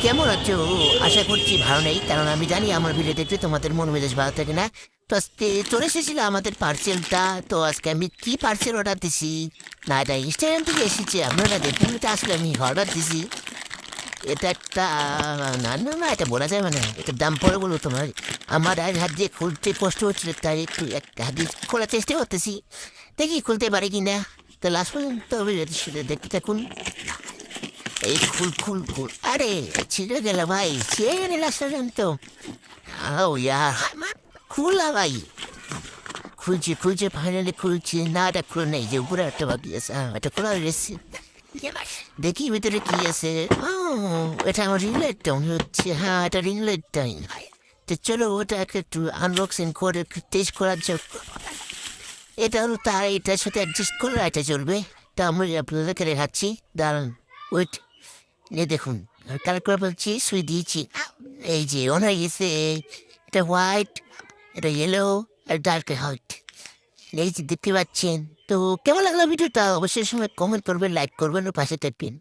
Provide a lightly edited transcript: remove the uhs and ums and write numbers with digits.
কেমন আছো? আশা করছি ভালো নেই, কারণ আমি জানি আমার ভিডিও দেখতে তোমাদের মন মেজাজ ভালো থাকে না। তো আজকে চলে এসেছিল আমাদের পার্সেলটা। তো আজকে আমি কি পার্সেল অর্ডার দিছি, না এটা ইনস্টাগ্রাম থেকে এসেছে, আপনারা দেখুন। এটা আসলে আমি অর্ডার দিছি। এটা একটা না না না, এটা বলা যাবে না, এটার দাম পরে বলো তোমার। আমার আর হাত দিয়ে খুলতে কষ্ট হচ্ছিল, তাই একটু একটা হাত দিয়ে খোলার চেষ্টা করতেছি, দেখি খুলতে পারি কি না। তো লাস্ট পর্যন্ত সেটা দেখতে থাকুন। এই খুল খুল খুল, আরে ছিঁড়ে গেল ভাই, ছিঁড়ে গেল লাস্ট পর্যন্ত। ও ইয়ার, খুলা ভাই। খুলছে ফাইনালি খুলছে, না এটা খুলে নেই, যে উপরে একটা বাকি আছে, হ্যাঁ এটা খোলা গেছে। দেখি ভিতরে কি আছে। ও, এটা আমার রিং লাইটটা মনে হচ্ছে, হ্যাঁ এটা রিং লাইটটাই। তো চলো ওটাকে একটু আনবক্সিং করে টেস্ট করার জন্য। এটা হলো তার, এটার সাথে অ্যাডজাস্ট করে এটা চলবে। তা আমি আপনাদেরকে দেখাচ্ছি, দাঁড়ান, ওয়েট। এই দেখুন, কালার করে বলছি, সুই দিয়েছি, এই যে অন হয়ে গেছে। এটা হোয়াইট, এটা ইয়েলো, আর ডার্ক হোয়াইট। এই যে দেখতে পাচ্ছেন। তো কেমন লাগলো ভিডিওটা, অবশ্যই সময় কমেন্ট করবেন, লাইক করবেন ও পাশে থাকবেন।